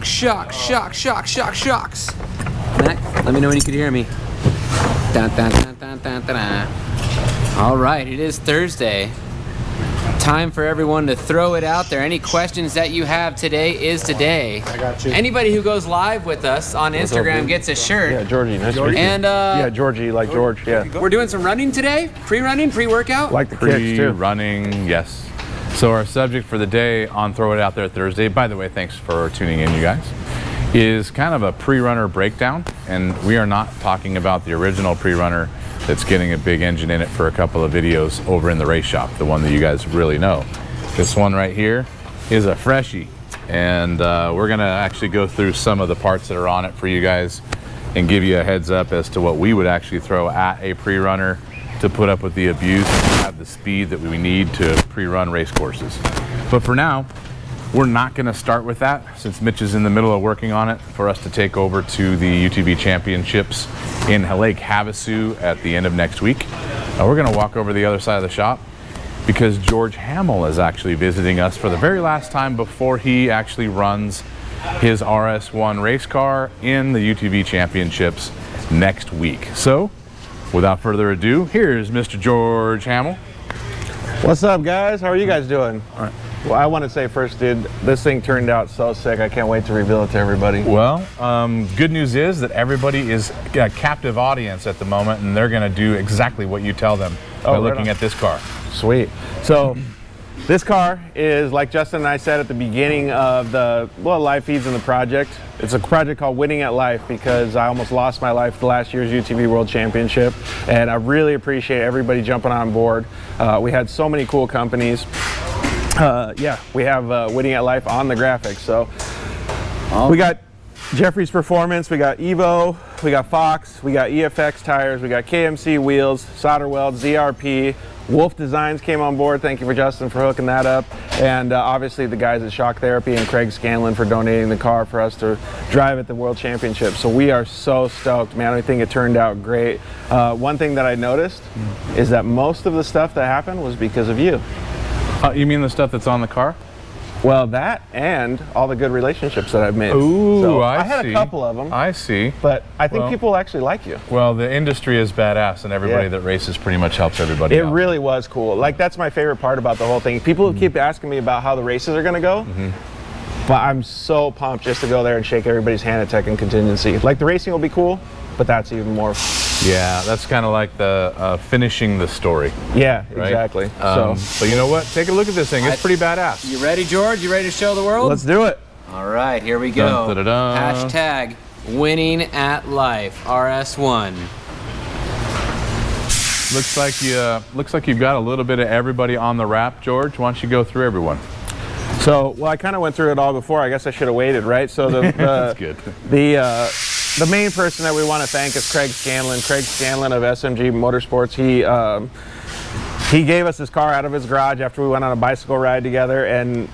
Shocks. Mac, let me know when you can hear me. Dun, dun, dun, dun, dun, dun, dun. All right, it is Thursday. Time for everyone to throw it out there. Any questions that you have today is today. I got you. Anybody who goes live with us on Instagram gets a shirt. Yeah, Georgie, nice to meet you. And yeah, Georgie, like George, yeah. we're doing some running today, pre-running, pre-workout. Like the kicks too. Running, yes. So our subject for the day on Throw It Out There Thursday, by the way, thanks for tuning in, you guys, is kind of a pre-runner breakdown. And we are not talking about the original pre-runner that's getting a big engine in it for a couple of videos over in the race shop, the one that you guys really know. This one right here is a freshie, and we're gonna actually go through some of the parts that are on it for you guys and give you a heads up as to what we would actually throw at a pre-runner to put up with the abuse and have the speed that we need to pre-run race courses. But for now, we're not going to start with that, since Mitch is in the middle of working on it for us to take over to the UTV Championships in Lake Havasu at the end of next week. We're going to walk over the other side of the shop because George Hammel is actually visiting us for the very last time before he actually runs his RS1 race car in the UTV Championships next week. So, without further ado, here's Mr. George Hammel. What's up, guys? How are you guys doing? All right. Well, I want to say first, dude, this thing turned out so sick. I can't wait to reveal it to everybody. Well, good news is that everybody is a captive audience at the moment, and they're going to do exactly what you tell them by looking at this car. Sweet. So, this car is, like Justin and I said at the beginning of the live feeds in the project, it's a project called Winning at Life because I almost lost my life the last year's UTV World Championship, and I really appreciate everybody jumping on board. We had so many cool companies. Yeah, we have Winning at Life on the graphics. So we got Jeffrey's Performance, we got Evo, we got Fox, we got EFX tires, we got KMC wheels, solder weld, ZRP, Wolf Designs came on board. Thank you for Justin for hooking that up, and obviously the guys at Shock Therapy and Craig Scanlon for donating the car for us to drive at the World Championship. So we are so stoked, man. I think it turned out great. One thing that I noticed is that most of the stuff that happened was because of you. You mean the stuff that's on the car? Well, that and all the good relationships that I've made. Ooh, so I had see. A couple of them. I see. But I think people actually like you. Well, the industry is badass, and everybody that races pretty much helps everybody out. It really was cool. Like, that's my favorite part about the whole thing. People keep asking me about how the races are going to go. But I'm so pumped just to go there and shake everybody's hand at Tech and Contingency. Like, the racing will be cool, but that's even more. Yeah, that's kind of like the finishing the story. Yeah, right? exactly. So you know what? Take a look at this thing. It's pretty badass. You ready, George? You ready to show the world? Let's do it. All right, here we go. Dun, dun, dun, dun. Hashtag Winning at Life RS1. Looks like you've got a little bit of everybody on the wrap, George. Why don't you go through everyone? So, well, I kind of went through it all before. I guess I should have waited, right? So That's good. The main person that we want to thank is Craig Scanlon. Craig Scanlon of SMG Motorsports. He gave us his car out of his garage after we went on a bicycle ride together and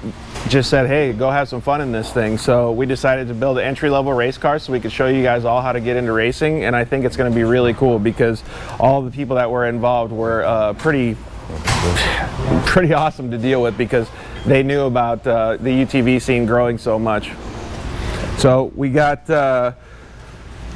just said, hey, go have some fun in this thing. So we decided to build an entry-level race car so we could show you guys all how to get into racing, and I think it's going to be really cool because all the people that were involved were pretty awesome to deal with because they knew about the UTV scene growing so much. So we got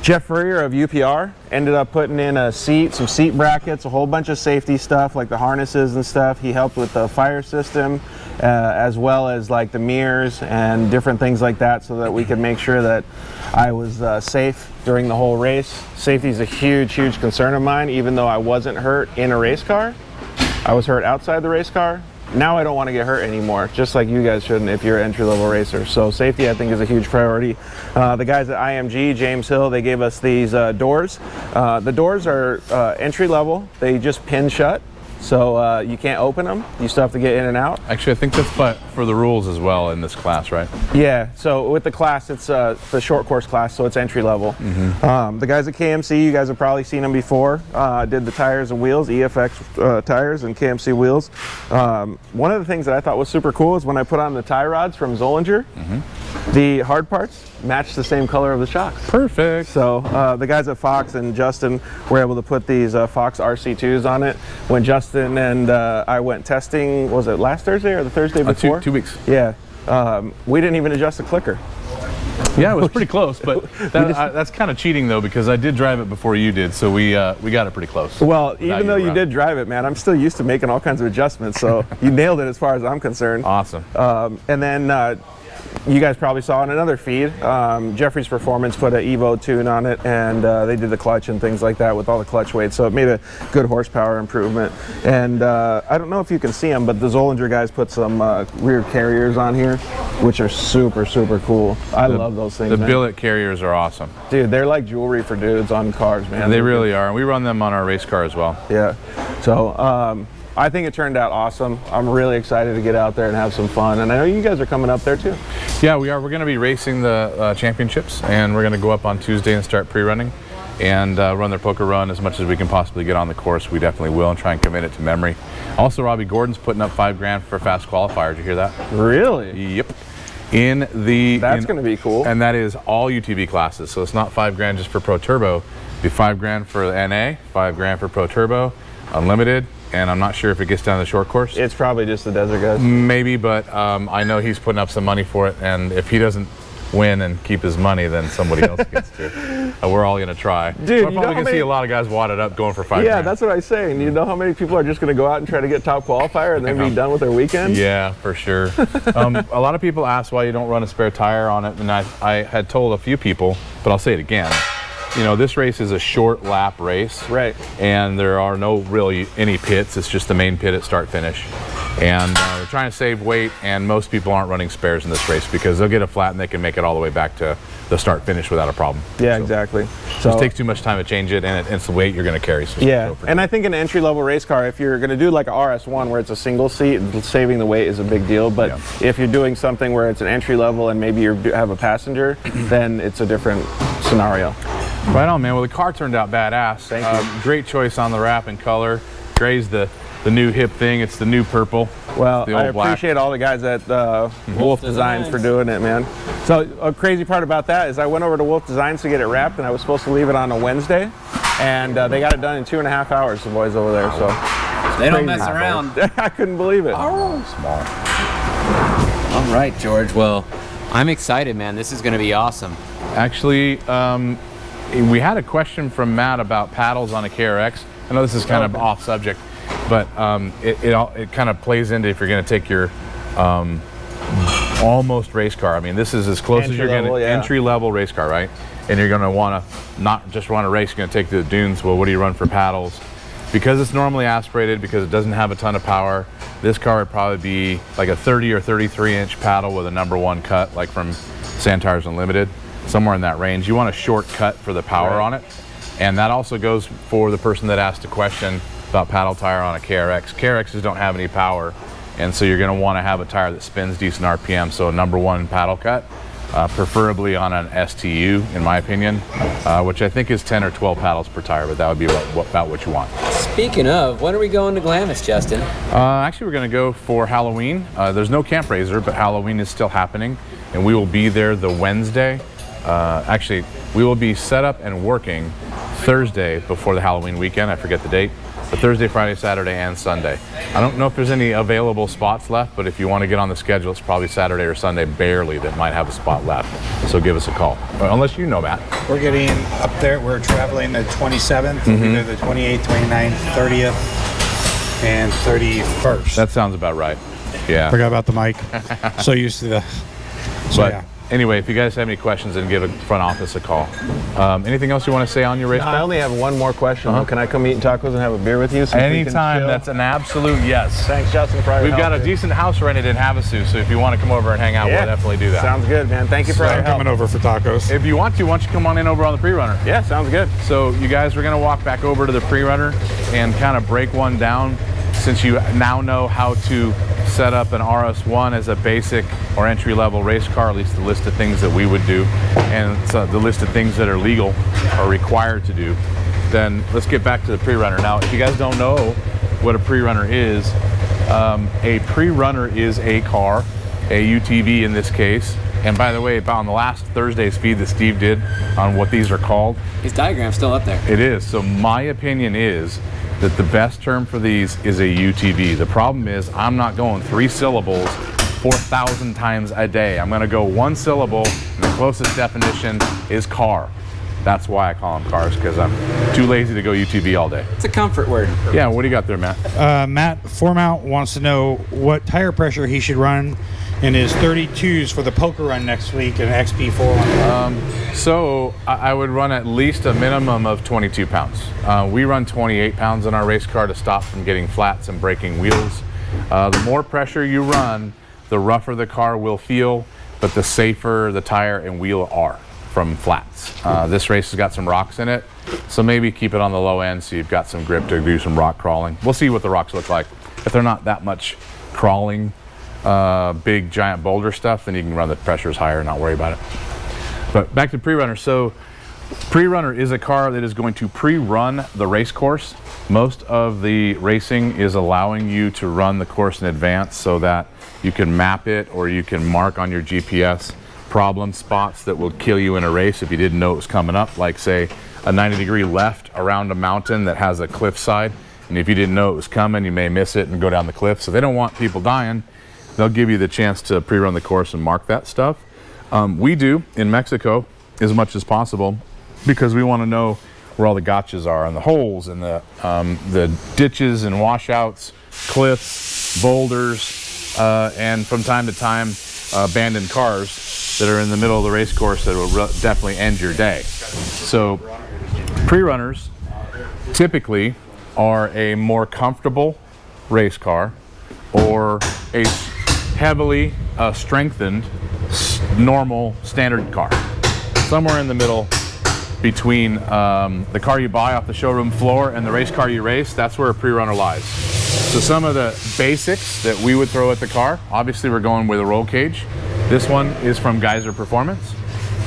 Jeff Furrier of UPR ended up putting in a seat, some seat brackets, a whole bunch of safety stuff like the harnesses and stuff. He helped with the fire system as well as like the mirrors and different things like that so that we could make sure that I was safe during the whole race. Safety is a huge concern of mine, even though I wasn't hurt in a race car. I was hurt outside the race car. Now I don't want to get hurt anymore, just like you guys shouldn't if you're an entry-level racer. So safety, I think, is a huge priority. The guys at IMG, James Hill, they gave us these doors. The doors are entry-level. They just pin shut, so you can't open them. You still have to get in and out. Actually, I think that's for the rules as well in this class, right? Yeah, so with the class, it's the short course class, so it's entry-level. The guys at KMC, you guys have probably seen them before, did the tires and wheels, EFX tires and KMC wheels. One of the things that I thought was super cool is when I put on the tie rods from Zollinger, the hard parts match the same color of the shocks. Perfect. So the guys at Fox and Justin were able to put these Fox RC2s on it. When Justin and I went testing, was it last Thursday or the Thursday before? 2 weeks. Yeah. We didn't even adjust the clicker. Yeah, it was pretty close, but that's kind of cheating though, because I did drive it before you did, so we got it pretty close. Well, even though you did drive it, man, I'm still used to making all kinds of adjustments, so you nailed it as far as I'm concerned. Awesome. And then you guys probably saw in another feed, Jeffrey's Performance put an Evo tune on it, and they did the clutch and things like that with all the clutch weights, so it made a good horsepower improvement. And I don't know if you can see them, but the Zollinger guys put some rear carriers on here, which are super, super cool. I love those things, The man. billet carriers are awesome. Dude, they're like jewelry for dudes on cars, man. They really are. We run them on our race car as well. Yeah. So I think it turned out awesome. I'm really excited to get out there and have some fun. And I know you guys are coming up there too. Yeah, we are. We're going to be racing the championships, and we're going to go up on Tuesday and start pre-running and run their poker run as much as we can possibly get on the course. We definitely will, and try and commit it to memory. Also, Robbie Gordon's putting up $5,000 for fast qualifier. Did you hear that? Really? Yep. That's going to be cool. And that is all UTV classes. So it's not $5,000 just for Pro Turbo. It'd be $5,000 for the NA, $5,000 for Pro Turbo, Unlimited, and I'm not sure if it gets down the short course. It's probably just the desert guys. Maybe, but I know he's putting up some money for it, and if he doesn't win and keep his money, then somebody else gets to. We're all going to try. Dude, we're probably going to see a lot of guys wadded up going for $5,000. Yeah, that's what I was saying. You know how many people are just going to go out and try to get top qualifier and then be done with their weekend? Yeah, for sure. A lot of people ask why you don't run a spare tire on it, and I had told a few people, but I'll say it again. You know, this race is a short lap race, right? And there are no really any pits. It's just the main pit at start finish, and we're trying to save weight. And most people aren't running spares in this race because they'll get a flat and they can make it all the way back to the start finish without a problem. Yeah, exactly. So it takes too much time to change it, and it's the weight you're going to carry. So yeah, and I think an entry-level race car, if you're going to do like a RS1 where it's a single seat, saving the weight is a big deal. But if you're doing something where it's an entry level and maybe you have a passenger, then it's a different scenario. Right on, man. Well, the car turned out badass. Thank you. Great choice on the wrap and color. Gray's the new hip thing. It's the new purple. Well, the I old black. appreciate all the guys at Wolf Designs for doing it, man. So a crazy part about that is I went over to Wolf Designs to get it wrapped, and I was supposed to leave it on a Wednesday, and they got it done in 2.5 hours, the boys over there. So they don't mess around. I couldn't believe it. Oh, small. All right, George. Well, I'm excited, man. This is going to be awesome. Actually, we had a question from Matt about paddles on a KRX. I know this is kind of off subject, but it kind of plays into if you're going to take your almost race car. I mean, this is as close as you're going to entry level race car, right? And you're going to want to not just run a race. You're going to take the dunes. Well, what do you run for paddles? Because it's normally aspirated, because it doesn't have a ton of power. This car would probably be like a 30 or 33 inch paddle with a #1 cut, like from Sand Tires Unlimited. Somewhere in that range. You want a short cut for the power on it. And that also goes for the person that asked a question about paddle tire on a KRX. KRXs don't have any power, and so you're going to want to have a tire that spins decent RPM, so a #1 paddle cut, preferably on an STU, in my opinion, which I think is 10 or 12 paddles per tire, but that would be about what you want. Speaking of, when are we going to Glamis, Justin? Actually, we're going to go for Halloween. There's no Camp Razor, but Halloween is still happening, and we will be there the Wednesday. Actually, we will be set up and working Thursday before the Halloween weekend. I forget the date, but Thursday, Friday, Saturday, and Sunday. I don't know if there's any available spots left, but if you want to get on the schedule, it's probably Saturday or Sunday, barely, that might have a spot left. So give us a call, unless you know, Matt. We're getting up there. We're traveling the 27th, either the 28th, 29th, 30th, and 31st. That sounds about right. Yeah. Forgot about the mic. So used to the. So but yeah. Anyway, if you guys have any questions, then give a front office a call. Anything else you want to say on your race car? I only have one more question. Can I come eat tacos and have a beer with you? So Anytime. That's an absolute yes. Thanks, Justin. We've got a decent house rented in Havasu, so if you want to come over and hang out, we'll definitely do that. Sounds good, man. Thank you for your help. coming over for tacos. If you want to, why don't you come on in over on the Prerunner? Yeah, sounds good. So you guys are going to walk back over to the Prerunner and kind of break one down, since you now know how to set up an RS1 as a basic or entry-level race car, at least the list of things that we would do, and so the list of things that are legal or required to do. Then let's get back to the Prerunner. Now, if you guys don't know what a Prerunner is a car, a UTV in this case. And by the way, on the last Thursday's feed that Steve did on what these are called, his diagram's still up there. It is. So my opinion is that the best term for these is a UTV. The problem is I'm not going 3 syllables 4,000 times a day. I'm gonna go one syllable, and the closest definition is car. That's why I call them cars, because I'm too lazy to go UTV all day. It's a comfort word. Yeah, what do you got there, Matt? Matt Formount wants to know what tire pressure he should run in his 32s for the poker run next week in XP4. So I would run at least a minimum of 22 pounds. We run 28 pounds in our race car to stop from getting flats and breaking wheels. The more pressure you run, the rougher the car will feel, but the safer the tire and wheel are from flats. This race has got some rocks in it, so maybe keep it on the low end so you've got some grip to do some rock crawling. We'll see what the rocks look like. If they're not that much crawling, big giant boulder stuff, then you can run the pressures higher and not worry about it. But back to Prerunner. So Prerunner is a car that is going to pre-run the race course. Most of the racing is allowing you to run the course in advance so that you can map it or you can mark on your GPS problem spots that will kill you in a race if you didn't know it was coming up, like say a 90-degree left around a mountain that has a cliff side, and if you didn't know it was coming, you may miss it and go down the cliff. So they don't want people dying. They'll give you the chance to pre-run the course and mark that stuff. We do in Mexico as much as possible because we want to know where all the gotchas are and the holes and the ditches and washouts, cliffs, boulders, and from time to time abandoned cars that are in the middle of the race course that will definitely end your day. So Prerunners typically are a more comfortable race car or a heavily strengthened normal standard car. Somewhere in the middle between the car you buy off the showroom floor and the race car you race, that's where a Prerunner lies. So some of the basics that we would throw at the car, obviously we're going with a roll cage. This one is from Geyser Performance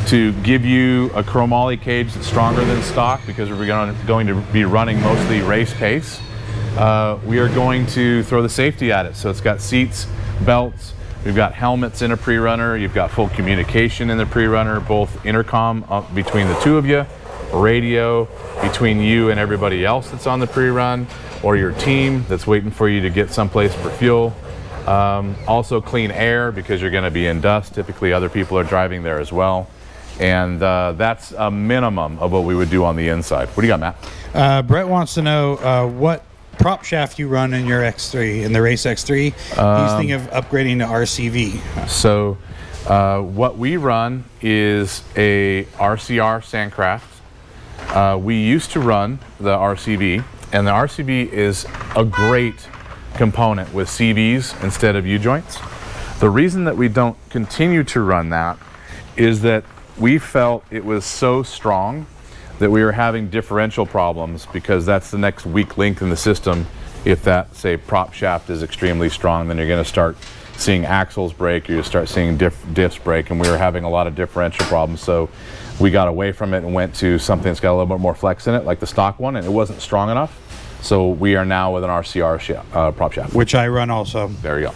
to give you a chromoly cage that's stronger than stock because we're going to be running mostly race pace. We are going to throw the safety at it. So it's got seats, belts, we've got helmets in a Prerunner, you've got full communication in the Prerunner, both intercom between the two of you, radio between you and everybody else that's on the pre-run, or your team that's waiting for you to get someplace for fuel. Also clean air because you're going to be in dust. Typically other people are driving there as well. And that's a minimum of what we would do on the inside. What do you got, Matt? Brett wants to know what prop shaft you run in your X3, in the race X3. He's thinking of upgrading to RCV. So what we run is a RCR Sandcraft. We used to run the RCV, and the RCV is a great component with CVs instead of U-joints. The reason that we don't continue to run that is that we felt it was so strong that we were having differential problems because that's the next weak link in the system. If that, say, prop shaft is extremely strong, then you're going to start seeing axles break, or you start seeing diffs break, and we were having a lot of differential problems. So we got away from it and went to something that's got a little bit more flex in it, like the stock one, and it wasn't strong enough. So we are now with an RCR prop shaft. Which I run also. There you go.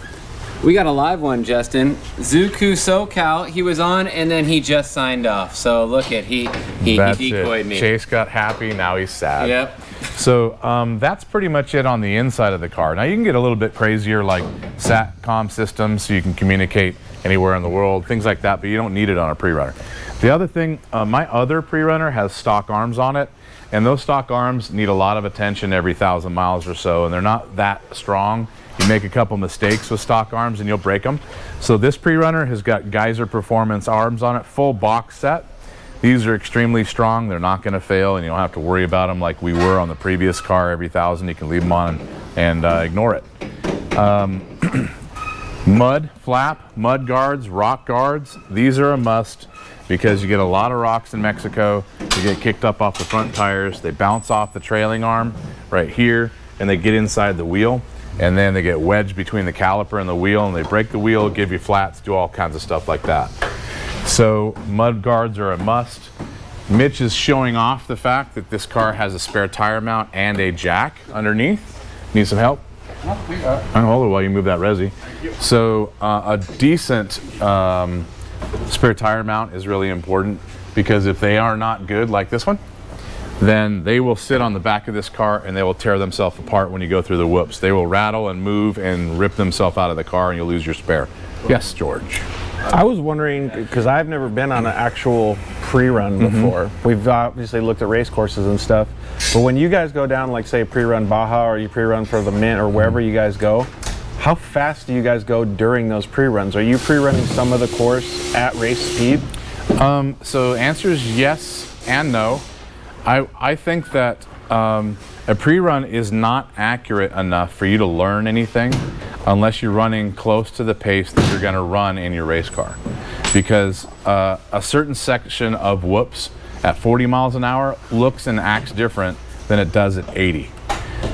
We got a live one, Justin. Zuku SoCal, he was on and then he just signed off. So look at, he decoyed me. Chase got happy, now he's sad. Yep. So that's pretty much it on the inside of the car. Now you can get a little bit crazier, like SATCOM systems, so you can communicate anywhere in the world, things like that, but you don't need it on a Prerunner. The other thing, my other Prerunner has stock arms on it, and those stock arms need a lot of attention every 1,000 miles or so, and they're not that strong. You make a couple mistakes with stock arms and you'll break them. So this Prerunner has got Geyser Performance arms on it, full box set. These are extremely strong. They're not going to fail, and you don't have to worry about them like we were on the previous car. Every 1,000 you can leave them on and ignore it. Mud flap, mud guards, rock guards, these are a must because you get a lot of rocks in Mexico. You get kicked up off the front tires. They bounce off the trailing arm right here, and they get inside the wheel. And then they get wedged between the caliper and the wheel, and they break the wheel, give you flats, do all kinds of stuff like that. So mud guards are a must. Mitch is showing off the fact that this car has a spare tire mount and a jack underneath. Need some help? No, we got it. I'll hold it while you move that resi. So a decent spare tire mount is really important because if they are not good, like this one, then they will sit on the back of this car and they will tear themselves apart when you go through the whoops. They will rattle and move and rip themselves out of the car and you'll lose your spare. Yes, George. I was wondering, because I've never been on an actual pre-run before. We've obviously looked at race courses and stuff, but when you guys go down, like say pre-run Baja or you pre-run for the Mint or wherever you guys go, how fast do you guys go during those pre-runs? Are you pre-running some of the course at race speed? So answer is yes and no. I think that a pre-run is not accurate enough for you to learn anything unless you're running close to the pace that you're going to run in your race car. Because a certain section of whoops at 40 miles an hour looks and acts different than it does at 80.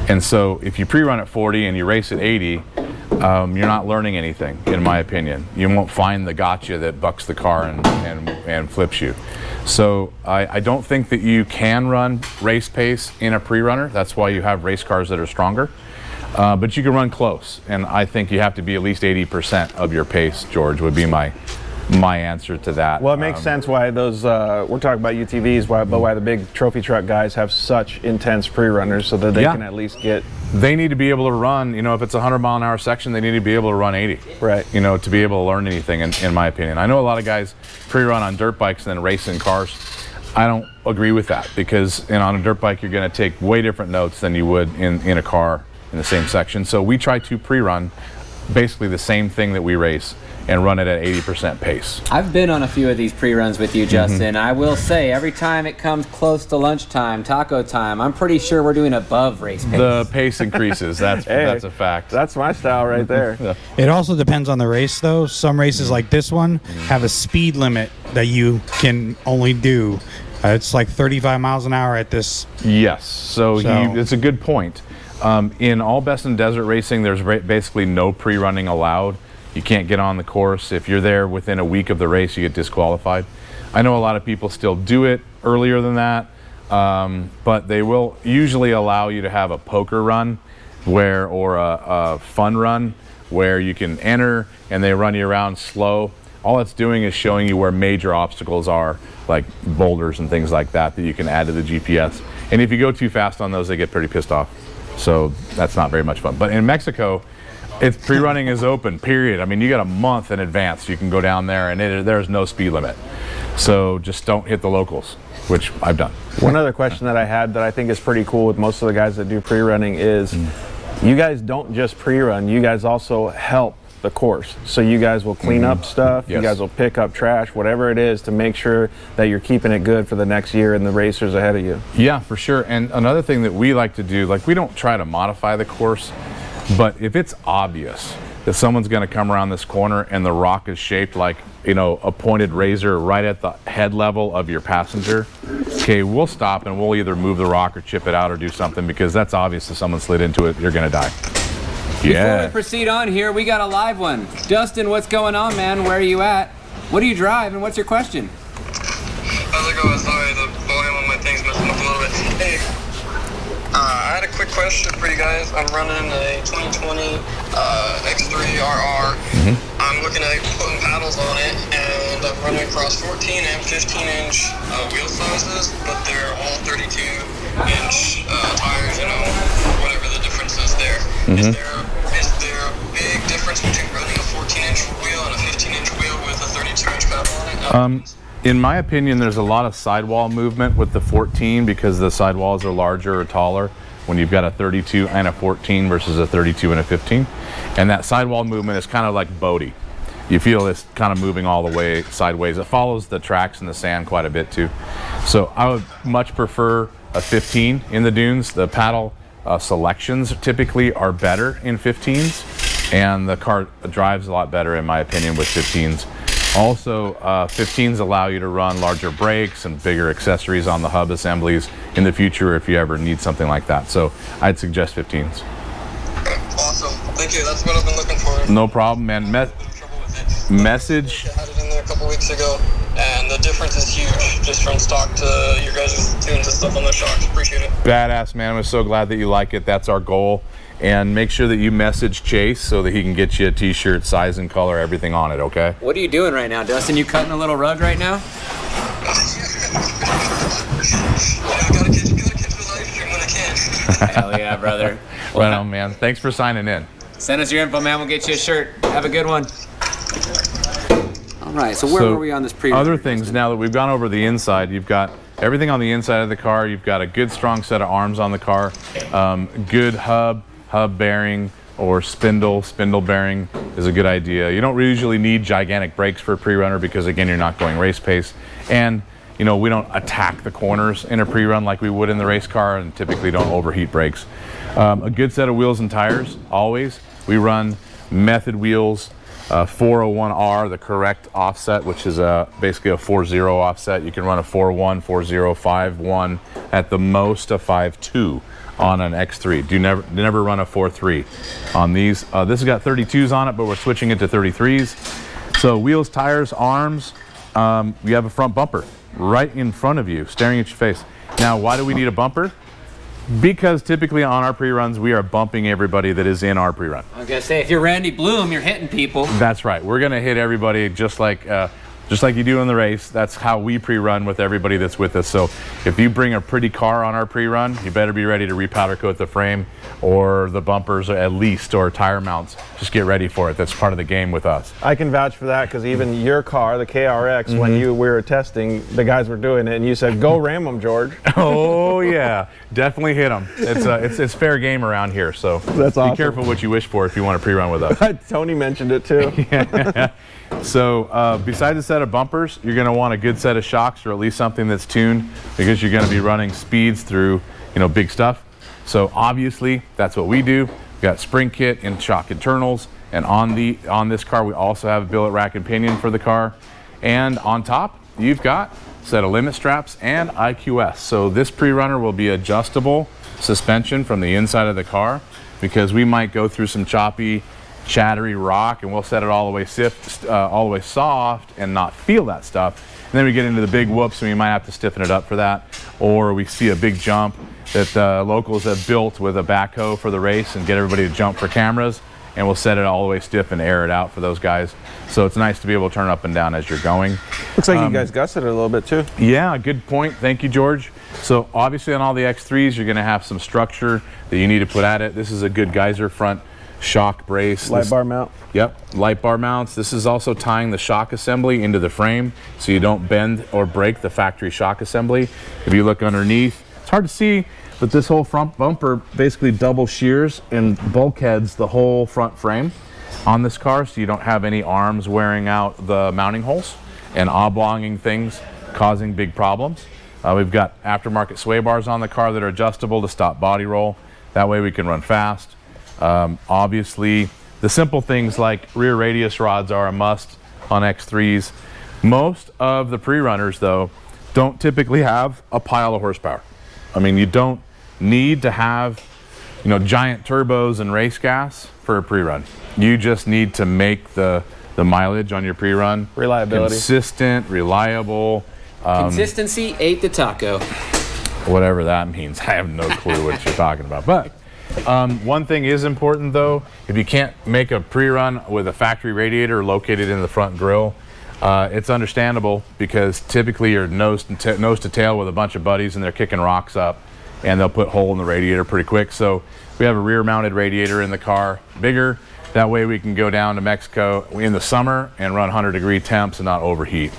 And so if you pre-run at 40 and you race at 80, you're not learning anything, in my opinion. You won't find the gotcha that bucks the car and flips you. So I don't think that you can run race pace in a pre-runner. That's why you have race cars that are stronger. But you can run close, and I think you have to be at least 80% of your pace, George, would be my answer to that. Well, it makes sense why those, we're talking about UTVs, but why the big trophy truck guys have such intense pre-runners so that they can at least get... They need to be able to run, you know, if it's a 100-mile-an-hour section, they need to be able to run 80. Right. You know, to be able to learn anything, in my opinion. I know a lot of guys pre-run on dirt bikes and then race in cars. I don't agree with that because on a dirt bike, you're going to take way different notes than you would in a car in the same section. So we try to pre-run basically the same thing that we race and run it at 80% pace. I've been on a few of these pre-runs with you, Justin. I will say, every time it comes close to lunchtime, taco time, I'm pretty sure we're doing above race pace. The pace increases. That's a fact. That's my style right there. Yeah. It also depends on the race, though. Some races like this one have a speed limit that you can only do. It's like 35 miles an hour at this. Yes, so it's a good point. In all best in desert racing, there's basically no pre-running allowed. You can't get on the course. If you're there within a week of the race, you get disqualified. I know a lot of people still do it earlier than that, but they will usually allow you to have a poker run or a fun run where you can enter and they run you around slow. All it's doing is showing you where major obstacles are, like boulders and things like that you can add to the GPS. And if you go too fast on those, they get pretty pissed off. So that's not very much fun. But in Mexico, pre-running is open, period. I mean, you got a month in advance. You can go down there and there's no speed limit. So just don't hit the locals, which I've done. One other question that I had that I think is pretty cool with most of the guys that do pre-running is you guys don't just pre-run, you guys also help the course. So you guys will clean up stuff, Yes. You guys will pick up trash, whatever it is to make sure that you're keeping it good for the next year and the racers ahead of you. Yeah, for sure. And another thing that we like to do, like we don't try to modify the course, but if it's obvious that someone's going to come around this corner and the rock is shaped like, you know, a pointed razor right at the head level of your passenger, okay, we'll stop and we'll either move the rock or chip it out or do something because that's obvious if someone slid into it, you're going to die. Before we proceed on here, we got a live one. Dustin, what's going on, man? Where are you at? What do you drive and what's your question? How's it going? Sorry, the volume on my thing's messing up a little bit. Hey, I had a quick question for you guys. I'm running a 2020 X3 RR. I'm looking at putting paddles on it, and I'm running across 14 and 15-inch wheel sizes, but they're all 32-inch tires, you know, whatever the difference is there. Is there a big difference between running a 14-inch wheel and a 15-inch wheel with a 32-inch paddle on it? In my opinion, there's a lot of sidewall movement with the 14 because the sidewalls are larger or taller when you've got a 32 and a 14 versus a 32 and a 15. And that sidewall movement is kind of like boaty. You feel this kind of moving all the way sideways. It follows the tracks in the sand quite a bit too. So I would much prefer a 15 in the dunes. The paddle selections typically are better in 15s, and the car drives a lot better in my opinion with 15s. Also, 15s allow you to run larger brakes and bigger accessories on the hub assemblies in the future if you ever need something like that. So I'd suggest 15s. Awesome. Thank you. That's what I've been looking for. No problem, man. Message. I had it in there a couple weeks ago, and the difference is huge just from stock to your guys' tunes and stuff on the shocks. Appreciate it. Badass, man. I'm so glad that you like it. That's our goal. And make sure that you message Chase so that he can get you a t-shirt, size and color, everything on it, okay? What are you doing right now, Dustin? You cutting a little rug right now? Yeah, I gotta catch a Hell yeah, brother. Right on, man. Thanks for signing in. Send us your info, man. We'll get you a shirt. Have a good one. All right, so where were we on this pre-run? Other things, now that we've gone over the inside, you've got everything on the inside of the car. You've got a good strong set of arms on the car. Good hub bearing or spindle bearing is a good idea. You don't usually need gigantic brakes for a pre-runner because, again, you're not going race pace. And, you know, we don't attack the corners in a pre-run like we would in the race car, and typically don't overheat brakes. A good set of wheels and tires, always. We run method wheels, 401R, the correct offset, which is basically a 4.0 offset. You can run a 4.1, 4.0, 5.1, at the most a 5.2 on an X3. Do never run a 4.3 on these. This has got 32s on it, but we're switching it to 33s. So wheels, tires, arms. You have a front bumper right in front of you, staring at your face. Now, why do we need a bumper? Because typically on our pre-runs, we are bumping everybody that is in our pre-run. I was gonna say, if you're Randy Bloom, you're hitting people. That's right. We're gonna hit everybody just like you do in the race. That's how we pre-run with everybody that's with us. So if you bring a pretty car on our pre-run, you better be ready to repowder coat the frame or the bumpers at least, or tire mounts. Just get ready for it. That's part of the game with us. I can vouch for that because even your car, the KRX, when we were testing, the guys were doing it, and you said, "Go ram them, George." Oh yeah, definitely hit them. It's fair game around here. So That's awesome. Be careful what you wish for if you want to pre-run with us. Tony mentioned it too. So besides a set of bumpers, you're going to want a good set of shocks, or at least something that's tuned, because you're going to be running speeds through, you know, big stuff. So obviously that's what we do. We've got spring kit and shock internals, and on this car we also have a billet rack and pinion for the car, and on top you've got a set of limit straps and IQS. So this pre-runner will be adjustable suspension from the inside of the car, because we might go through some choppy, chattery rock, and we'll set it all the way soft and not feel that stuff. And then we get into the big whoops, and we might have to stiffen it up for that. Or we see a big jump that the locals have built with a backhoe for the race and get everybody to jump for cameras, and we'll set it all the way stiff and air it out for those guys. So it's nice to be able to turn up and down as you're going. Looks like you guys gusted it a little bit too. Yeah, good point. Thank you, George. So obviously on all the X3s, you're going to have some structure that you need to put at it. This is a good Geyser front shock brace. Light bar mount. Yep, light bar mounts. This is also tying the shock assembly into the frame so you don't bend or break the factory shock assembly. If you look underneath, it's hard to see, but this whole front bumper basically double shears and bulkheads the whole front frame on this car, so you don't have any arms wearing out the mounting holes and oblonging things, causing big problems. We've got aftermarket sway bars on the car that are adjustable to stop body roll. That way we can run fast. Obviously, the simple things like rear radius rods are a must on X3s. Most of the pre-runners, though, don't typically have a pile of horsepower. I mean, you don't need to have, you know, giant turbos and race gas for a pre-run. You just need to make the mileage on your pre-run Reliability. consistent, reliable. Consistency ate the taco. Whatever that means. I have no clue what you're talking about. But one thing is important, though. If you can't make a pre-run with a factory radiator located in the front grille, it's understandable, because typically you're nose to tail with a bunch of buddies and they're kicking rocks up, and they'll put a hole in the radiator pretty quick. So we have a rear mounted radiator in the car, bigger. That way we can go down to Mexico in the summer and run 100-degree temps and not overheat.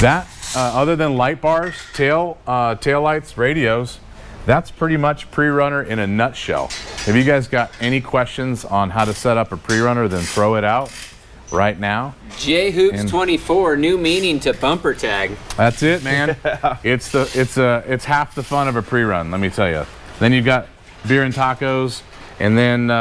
That, other than light bars, tail lights, radios, that's pretty much pre-runner in a nutshell. If you guys got any questions on how to set up a pre-runner, then throw it out right now. JHoops24, new meaning to bumper tag. That's it, man. It's half the fun of a pre-run, let me tell you. Then you've got beer and tacos, and then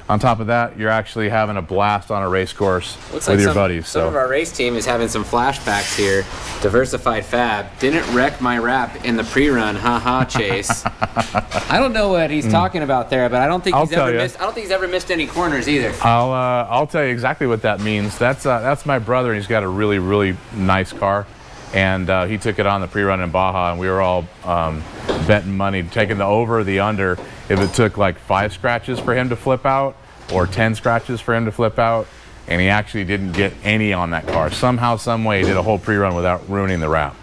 on top of that, you're actually having a blast on a race course with your buddies. Some of our race team is having some flashbacks here. Diversified Fab didn't wreck my wrap in the pre-run, haha, Chase. I don't know what he's talking about there, but I don't think he's ever missed any corners either. I'll tell you exactly what that means. That's my brother, and he's got a really, really nice car, and he took it on the pre-run in Baja, and we were all betting money, taking the over or the under, if it took like 5 scratches for him to flip out or 10 scratches for him to flip out, and he actually didn't get any on that car. Somehow, some way, he did a whole pre-run without ruining the wrap.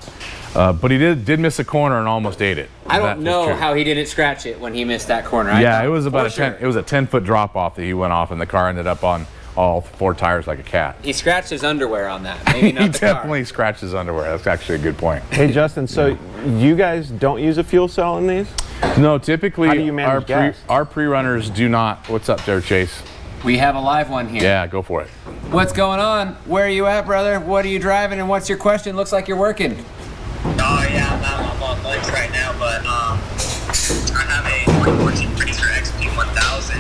But he did miss a corner and almost ate it. I That don't is know true. how he didn't scratch it when he missed that corner. I Yeah, thought it was about for it was a 10-foot drop off that he went off, and the car ended up on all 4 tires like a cat. He scratched his underwear on that. Maybe not He the car. definitely scratched his underwear. That's actually a good point. Hey, Justin, so you guys don't use a fuel cell in these? No, typically How do you manage gas? our pre-runners do not. What's up there, Chase? We have a live one here. Yeah, go for it. What's going on? Where are you at, brother? What are you driving, and what's your question? Looks like you're working. Oh yeah, I'm on lunch right now, but I have a 2014 Prerunner XP1000,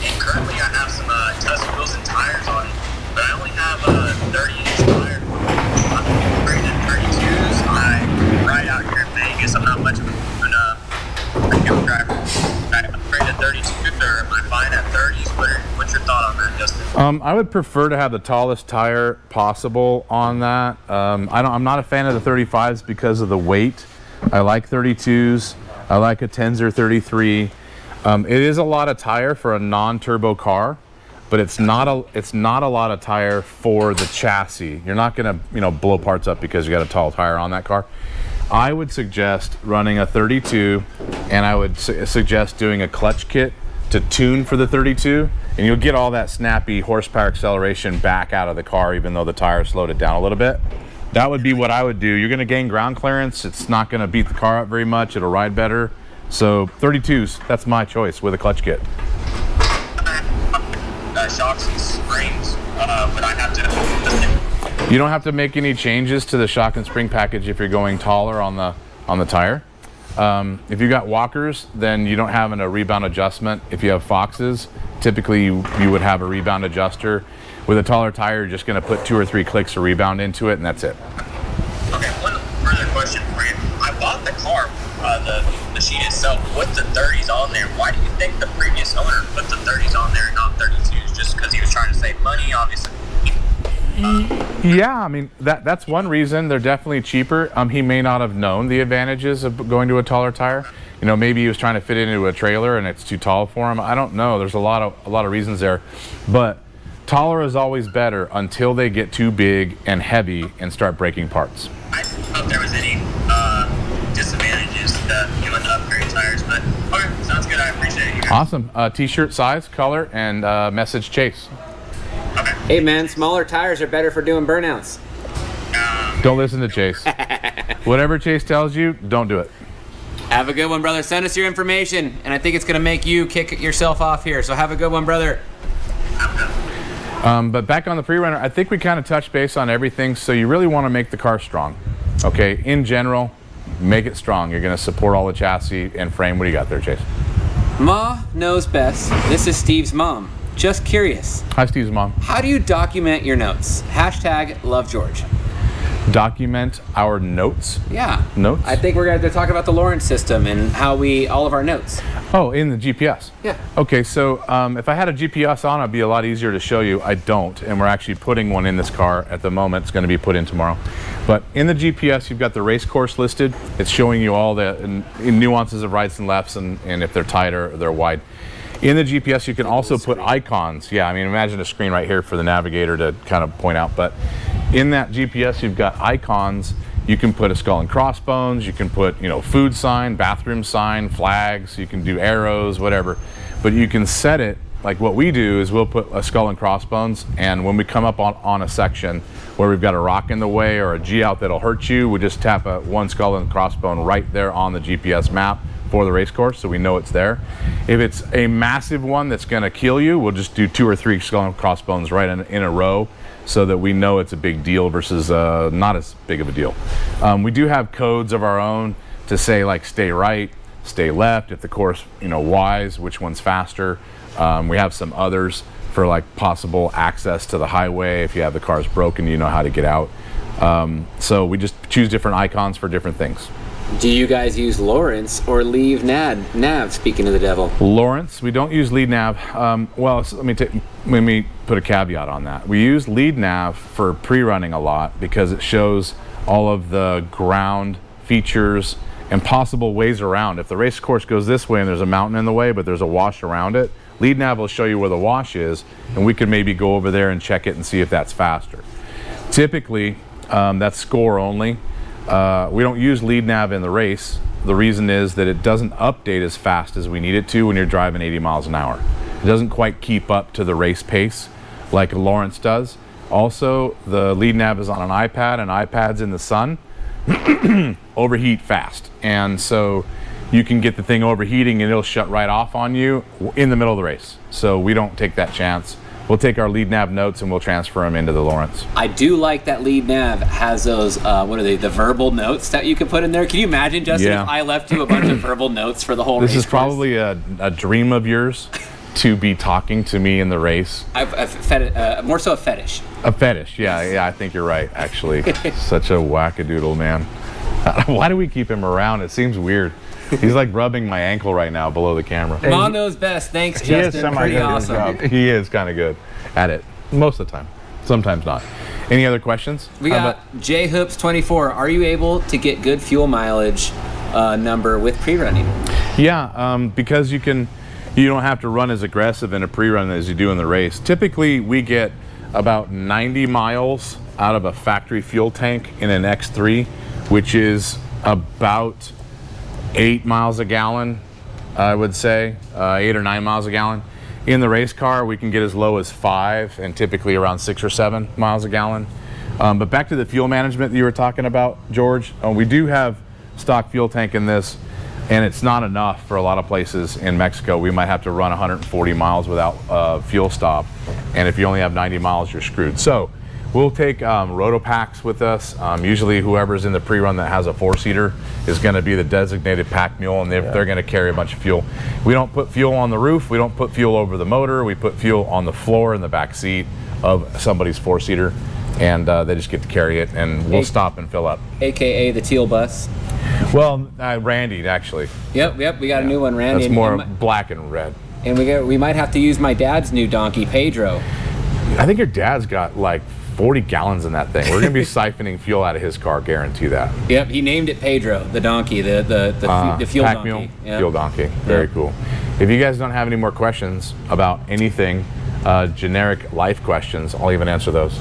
and currently I have some Tusk wheels and tires on it, but I only have a 30-inch tire. I'm rated 32s. I ride out here in Vegas. I'm not much of a freaking driver. I'm rated 32s, or am I fine at 30s? What's your thought on that, Justin? I would prefer to have the tallest tire possible on that. I'm not a fan of the 35s because of the weight. I like 32s. I like a Tenzer 33. It is a lot of tire for a non-turbo car, but it's not a lot of tire for the chassis. You're not going to blow parts up because you got a tall tire on that car. I would suggest running a 32, and I would suggest doing a clutch kit to tune for the 32, and you'll get all that snappy horsepower acceleration back out of the car, even though the tire slowed it down a little bit. That would be what I would do. You're going to gain ground clearance. It's not going to beat the car up very much. It'll ride better. So 32s, that's my choice with a clutch kit. Shocks and springs, would I have to? You don't have to make any changes to the shock and spring package if you're going taller on the tire. If you got walkers, then you don't have a rebound adjustment. If you have Foxes, typically you would have a rebound adjuster. With a taller tire, you're just going to put 2 or 3 clicks of rebound into it, and that's it. Okay, one further question for you. I bought the car, the machine itself, with the 30s on there. Why do you think the previous owner put the 30s on there and not 32s? Just because he was trying to save money, obviously? Yeah, I mean, that's one reason. They're definitely cheaper. He may not have known the advantages of going to a taller tire. Maybe he was trying to fit it into a trailer and it's too tall for him. I don't know. There's a lot of reasons there. But taller is always better until they get too big and heavy and start breaking parts. I didn't know if there was any disadvantages to doing the upgrade tires, but okay, sounds good. I appreciate it. Awesome. T-shirt size, color, and message Chase. Okay. Hey, man, smaller tires are better for doing burnouts. Don't listen to Chase. Whatever Chase tells you, don't do it. Have a good one, brother. Send us your information, and I think it's going to make you kick yourself off here. So have a good one, brother. But back on the Prerunner, I think we kind of touched base on everything. So you really want to make the car strong. Okay, in general, make it strong. You're going to support all the chassis and frame. What do you got there, Chase? Ma knows best. This is Steve's mom. Just curious. Hi, Steve's mom. How do you document your notes? Hashtag love George. Document our notes. Yeah. Notes? I think we're going to talk about the Lawrence system and how all of our notes. Oh, in the GPS. Yeah. Okay, so if I had a GPS on, it'd be a lot easier to show you. I don't, and we're actually putting one in this car at the moment. It's going to be put in tomorrow. But in the GPS, you've got the race course listed. It's showing you all the nuances of rights and lefts and if they're tight or they're wide. In the GPS, you can also put icons. Yeah, I mean, imagine a screen right here for the navigator to kind of point out. But in that GPS, you've got icons. You can put a skull and crossbones. You can put, food sign, bathroom sign, flags. You can do arrows, whatever. But you can set it, like what we do is we'll put a skull and crossbones. And when we come up on a section where we've got a rock in the way or a G out that'll hurt you, we just tap one skull and crossbone right there on the GPS map for the race course, so we know it's there. If it's a massive one that's going to kill you, we'll just do 2 or 3 skull and crossbones right in a row so that we know it's a big deal versus not as big of a deal. We do have codes of our own to say, like, stay right, stay left, if the course, wise, which one's faster. We have some others for like possible access to the highway. If you have the cars broken, you know how to get out. So we just choose different icons for different things. Do you guys use Lawrence or leave nav, speaking of the devil? Lawrence, we don't use lead nav. Well, let me put a caveat on that. We use lead nav for pre-running a lot because it shows all of the ground features and possible ways around. If the race course goes this way and there's a mountain in the way, but there's a wash around it, lead nav will show you where the wash is, and we could maybe go over there and check it and see if that's faster. Typically, that's score only. We don't use lead nav in the race The reason is that it doesn't update as fast as we need it to when you're driving 80 miles an hour. It doesn't quite keep up to the race pace like a Lawrence does. Also, the lead nav is on an iPad, and iPads in the sun overheat fast. And so you can get the thing overheating and it'll shut right off on you in the middle of the race. So we don't take that chance. We'll take our lead nav notes and we'll transfer them into the Lawrence. I do like that lead nav has those, what are they, the verbal notes that you can put in there. Can you imagine, Justin, if I left you a bunch of verbal notes for the whole race? This is probably a dream of yours to be talking to me in the race. More so a fetish. A fetish, yeah, I think you're right, actually. Such a wackadoodle, man. Why do we keep him around? It seems weird. He's like rubbing my ankle right now below the camera. Mom knows best. Thanks, Justin. Pretty awesome. He is kind of good at it most of the time. Sometimes not. Any other questions? We got JHoops24. Are you able to get good fuel mileage number with pre-running? Yeah, because you don't have to run as aggressive in a pre-run as you do in the race. Typically, we get about 90 miles out of a factory fuel tank in an X3, which is about 8 miles a gallon, I would say, 8 or 9 miles a gallon. In the race car, we can get as low as 5 and typically around 6 or 7 miles a gallon. But back to the fuel management that you were talking about, George, we do have stock fuel tank in this, and it's not enough for a lot of places in Mexico. We might have to run 140 miles without fuel stop, and if you only have 90 miles, you're screwed. So we'll take roto packs with us. Usually whoever's in the pre-run that has a 4-seater is going to be the designated pack mule, and they're going to carry a bunch of fuel. We don't put fuel on the roof. We don't put fuel over the motor. We put fuel on the floor in the back seat of somebody's 4-seater, and they just get to carry it, and we'll stop and fill up. AKA the teal bus. Well, Randy, actually. Yep, we got a new one, Randy. That's more black and red. And we might have to use my dad's new donkey, Pedro. I think your dad's got like 40 gallons in that thing. We're going to be siphoning fuel out of his car, guarantee that. Yep, he named it Pedro, the donkey, the fuel pack donkey. Mule, Yep. fuel donkey. Very cool. If you guys don't have any more questions about anything, generic life questions, I'll even answer those.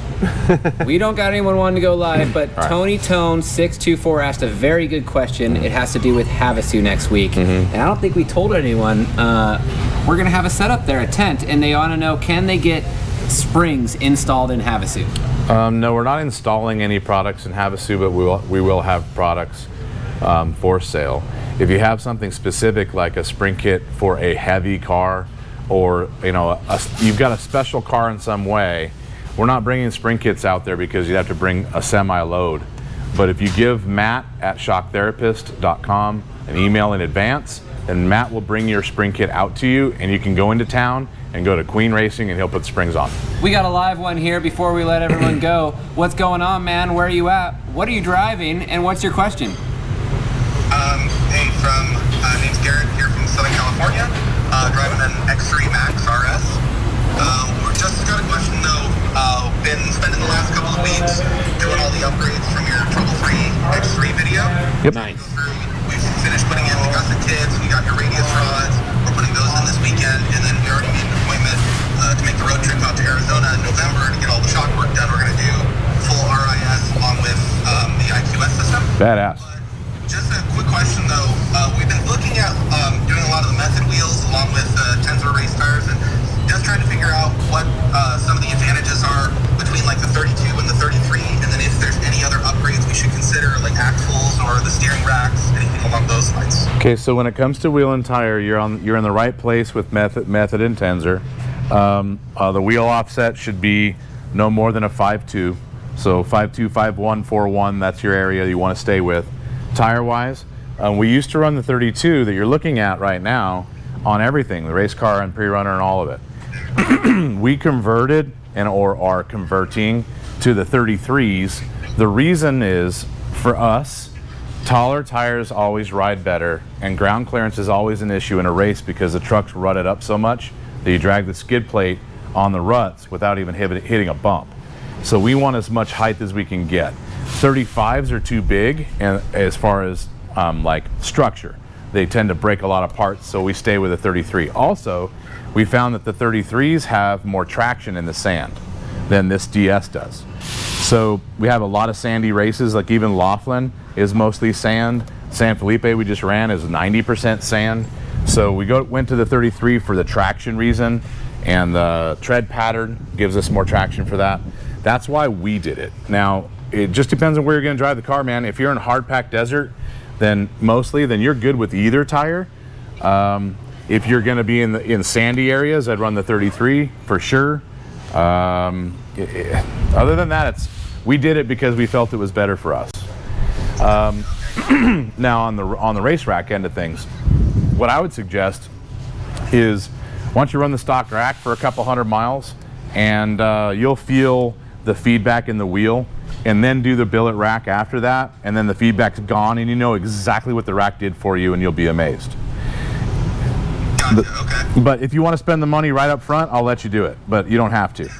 We don't got anyone wanting to go live, but right. Tony Tone 624 asked a very good question. It has to do with Havasu next week. And I don't think we told anyone. We're going to have a setup there, a tent, and they want to know, can they get springs installed in Havasu? No, we're not installing any products in Havasu, but we will have products for sale. If you have something specific like a spring kit for a heavy car, or you've got a special car in some way, we're not bringing spring kits out there because you have to bring a semi-load. But if you give Matt at shocktherapist.com an email in advance, then Matt will bring your spring kit out to you, and you can go into town and go to Queen Racing and he'll put springs on. We got a live one here before we let everyone go. What's going on, man? Where are you at? What are you driving? And what's your question? Hey, name's Garrett here from Southern California, driving an X3 Max RS. We're just got a question though. Been spending the last couple of weeks doing all the upgrades from your trouble-free X3 video. Yep. Nice. We've finished putting in, we got the kits, we got your radius rods, we're putting those in this weekend, and then we already made an appointment to make the road trip out to Arizona in November to get all the shock work done. We're going to do full RIS along with the IQS system. Badass. Just a quick question though. We've been looking at doing a lot of the method wheels along with Tensor race tires, and just trying to figure out what some of the advantages are between like the 32 and the 33, and then if there's any other upgrades we should consider, like axles or the steering racks, anything along those lines. Okay, so when it comes to wheel and tire, you're in the right place with method and Tensor. The wheel offset should be no more than a 5.2. So 5.2, 5.1, 4.1, that's your area you want to stay with. Tire-wise, we used to run the 32 that you're looking at right now on everything, the race car and pre-runner and all of it. We converted or are converting to the 33s. The reason is, for us, taller tires always ride better, and ground clearance is always an issue in a race because the trucks rut it up so much that you drag the skid plate on the ruts without even hitting a bump. So we want as much height as we can get. 35s are too big, and as far as like structure, they tend to break a lot of parts, so we stay with a 33. Also, we found that the 33s have more traction in the sand than this DS does. So we have a lot of sandy races, like even Laughlin is mostly sand. San Felipe we just ran is 90% sand. So we went to the 33 for the traction reason, and the tread pattern gives us more traction for that. That's why we did it. Now, it just depends on where you're gonna drive the car, man. If you're in a hard packed desert, then you're good with either tire. If you're gonna be in sandy areas, I'd run the 33 for sure. Other than that, we did it because we felt it was better for us. Now on the race rack end of things, what I would suggest is once you run the stock rack for a couple 100 miles, and you'll feel the feedback in the wheel, and then do the billet rack after that, and then the feedback's gone, and you know exactly what the rack did for you, and you'll be amazed. Gotcha, okay. But if you want to spend the money right up front, I'll let you do it, but you don't have to. You know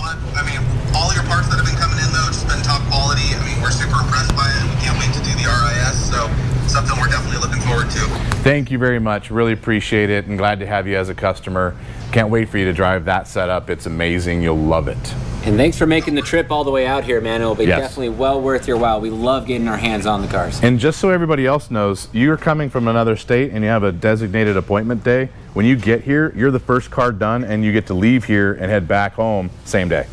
what? I mean, all your parts that have been coming in, though, just been top quality. I mean, we're super impressed by it, and we can't wait to do the RIS, so something we're definitely looking forward to. Thank you very much. Really appreciate it, and glad to have you as a customer. Can't wait for you to drive that setup. It's amazing. You'll love it. And thanks for making the trip all the way out here, man. It'll be Yes. definitely well worth your while. We love getting our hands on the cars. And just so everybody else knows, you're coming from another state and you have a designated appointment day. When you get here, you're the first car done, and you get to leave here and head back home same day.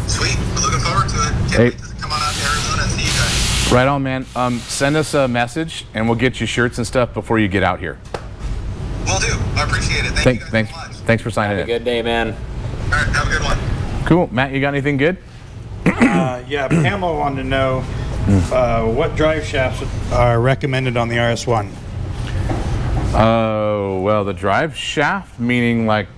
Sweet. We're looking forward to it. Can't Hey. wait to come on out to Arizona and see you guys. Right on, man. Send us a message and we'll get you shirts and stuff before you get out here. Will do. I appreciate it. Thank you guys so much. Thanks for signing Have a in. good day, man. All right, have a good one. Cool. Matt, you got anything good? Yeah, Hammel wanted to know what drive shafts are recommended on the RS1. Oh, well, the drive shaft, meaning like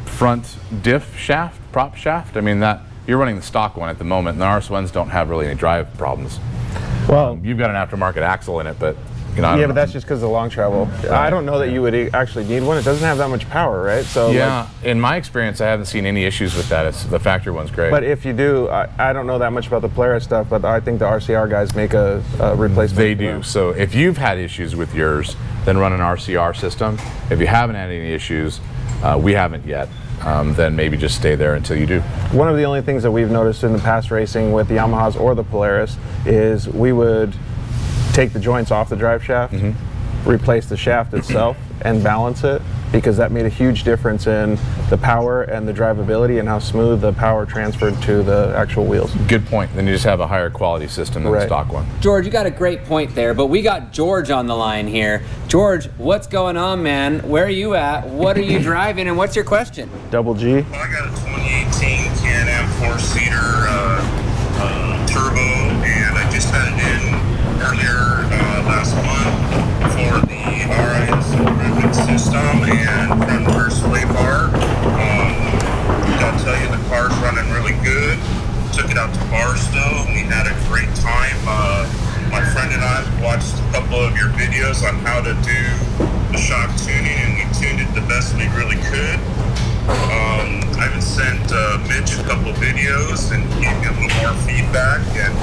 front diff shaft, prop shaft. I mean, that you're running the stock one at the moment, and the RS1s don't have really any drive problems. Well, You've got an aftermarket axle in it, but you know, I don't yeah, know. but that's just because of long travel. I don't know that you would actually need one. It doesn't have that much power, right? So Yeah, in my experience, I haven't seen any issues with that. It's the factory one's great. but if you do, I don't know that much about the Polaris stuff, but I think the RCR guys make a replacement. They for do. them. So if you've had issues with yours, then run an RCR system. If you haven't had any issues, we haven't yet, then maybe just stay there until you do. One of the only things that we've noticed in the past racing with the Yamahas or the Polaris is we would take the joints off the drive shaft, replace the shaft itself, and balance it, because that made a huge difference in the power and the drivability and how smooth the power transferred to the actual wheels. Good point. Then you just have a higher quality system than the Right. stock one. George, you got a great point there, but we got George on the line here. George, what's going on, man? Where are you at? What are you driving, and what's your question? Double G. Well, I got a 2018 Can-Am 4-seater turbo, and I just had it in earlier last month for the RIS improvement system and front rear sway bar. I'll tell you, the car's running really good. Took it out to Barstow, and we had a great time. My friend and I watched a couple of your videos on how to do the shock tuning, and we tuned it the best we really could. I even sent Mitch a couple videos and gave me a little more feedback. And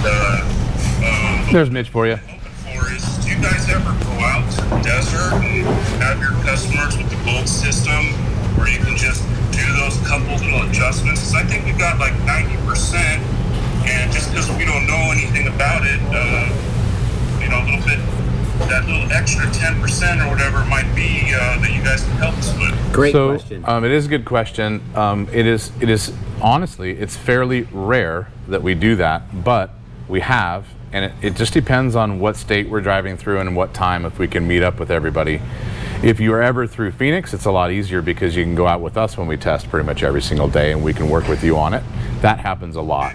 There's Mitch for you. for is, do you guys ever go out to the desert and have your customers with the Gold system, where you can just do those couple little adjustments? Because I think we got like 90%, and just because we don't know anything about it, you know, a little bit, that little extra 10% or whatever it might be that you guys can help us with. Great So, question. it is a good question. It is honestly, it's fairly rare that we do that, but we have, and it just depends on what state we're driving through and what time, if we can meet up with everybody. If you're ever through Phoenix, it's a lot easier because you can go out with us when we test pretty much every single day, and we can work with you on it. That happens a lot.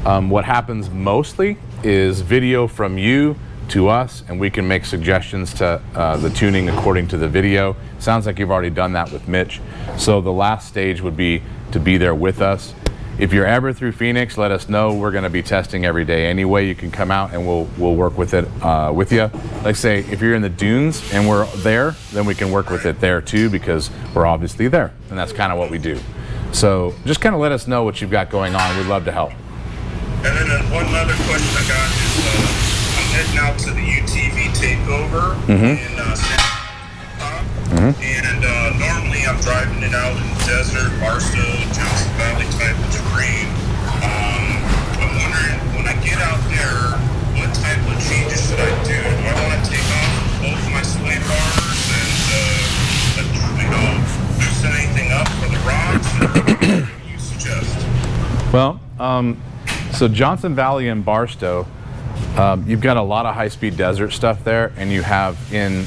What happens mostly is video from you to us, and we can make suggestions to the tuning according to the video. Sounds like you've already done that with Mitch. So the last stage would be to be there with us. If you're ever through Phoenix, let us know. We're going to be testing every day anyway. You can come out and we'll work with it with you. Like say, if you're in the dunes and we're there, then we can work with it there too, because we're obviously there, and that's kind of what we do. So just kind of let us know what you've got going on. We'd love to help. And then one other question I got is, I'm heading out to the UTV takeover in San and normally I'm driving it out in the desert, Barstow, Johnson Valley type of terrain. I'm wondering, when I get out there, what type of changes should I do? Do I want to take off both my sway bars and, loosen anything up for the rocks? What do you suggest? Well, so Johnson Valley and Barstow, you've got a lot of high-speed desert stuff there, and you have in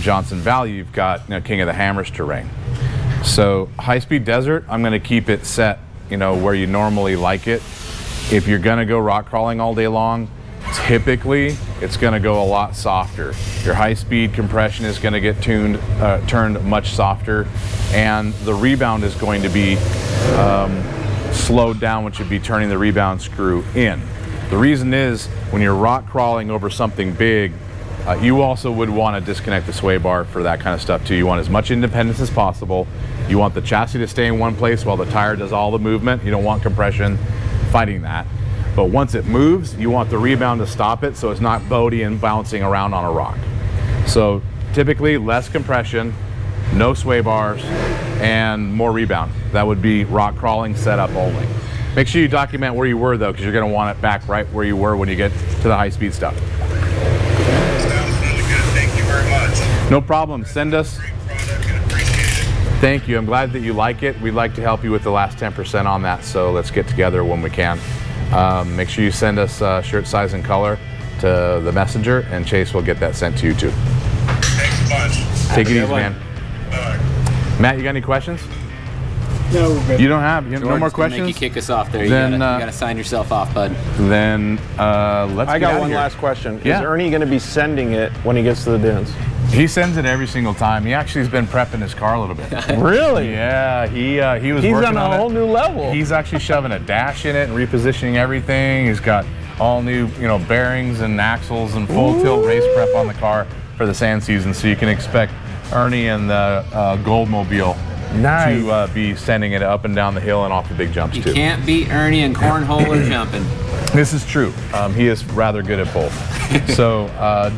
Johnson Valley, you've got King of the Hammers terrain. So high-speed desert, I'm going to keep it set, where you normally like it. If you're going to go rock crawling all day long, typically it's going to go a lot softer. Your high-speed compression is going to get turned much softer, and the rebound is going to be slowed down, which would be turning the rebound screw in. The reason is when you're rock crawling over something big, you also would want to disconnect the sway bar for that kind of stuff too. You want as much independence as possible. You want the chassis to stay in one place while the tire does all the movement. You don't want compression fighting that. But once it moves, you want the rebound to stop it so it's not boaty and bouncing around on a rock. So typically less compression, no sway bars, and more rebound. That would be rock crawling setup only. Make sure you document where you were though, because you're going to want it back right where you were when you get to the high-speed stuff. Sounds really good. Thank you very much. No problem. Send us. Great product and appreciate it. Thank you. I'm glad that you like it. We'd like to help you with the last 10% on that, so let's get together when we can. Make sure you send us shirt size and color to the messenger, and Chase will get that sent to you too. Thanks a bunch. Take it easy, man. Bye. Matt, you got any questions? No, we're good. You don't have no more George's gonna questions? Make you kick us off there. You Then, gotta sign yourself off, bud. Then let's I get got out of one here. last question. Yeah. Is Ernie going to be sending it when he gets to the dunes? He sends it every single time. He actually has been prepping his car a little bit. Really? Yeah, he was He's working on a whole new level. He's actually shoving a dash in it and repositioning everything. He's got all new, bearings and axles and full tilt race prep on the car for the sand season. So you can expect Ernie and the Goldmobile Nice. to be sending it up and down the hill and off the big jumps You too. can't beat Ernie in cornhole or jumping. This is true. He is rather good at both. So,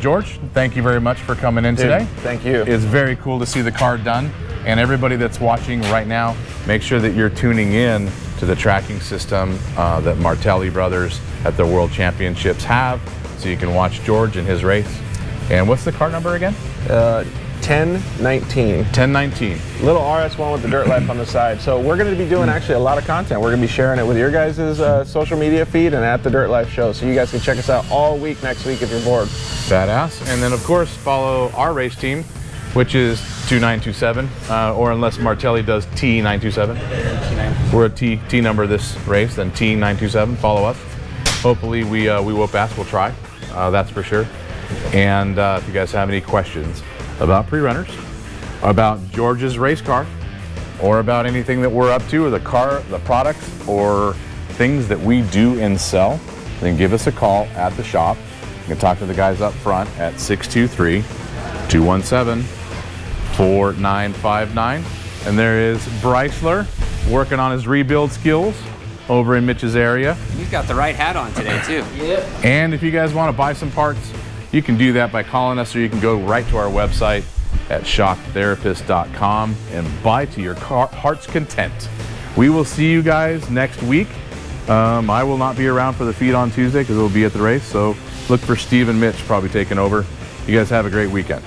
George, thank you very much for coming in today. Thank you. It's very cool to see the car done. And everybody that's watching right now, make sure that you're tuning in to the tracking system that Martelli brothers at the World Championships have, so you can watch George in his race. And what's the car number again? 1019. 1019. Little RS1 with the dirt life on the side. So we're going to be doing actually a lot of content. We're going to be sharing it with your guys' social media feed and at the Dirt Life Show. So you guys can check us out all week next week if you're bored. Badass. And then, of course, follow our race team, which is 2927, or unless Martelli does T927. We're a T number this race, then T927. Follow us. Hopefully we whoop ass. We'll try. That's for sure. And if you guys have any questions about pre-runners, about George's race car, or about anything that we're up to, or the car, the products, or things that we do and sell, then give us a call at the shop. You can talk to the guys up front at 623-217-4959. And there is Bryceler working on his rebuild skills over in Mitch's area. You've got the right hat on today, too. And if you guys want to buy some parts, you can do that by calling us, or you can go right to our website at shocktherapist.com and buy to your heart's content. We will see you guys next week. I will not be around for the feed on Tuesday because we'll be at the race, so look for Steve and Mitch probably taking over. You guys have a great weekend.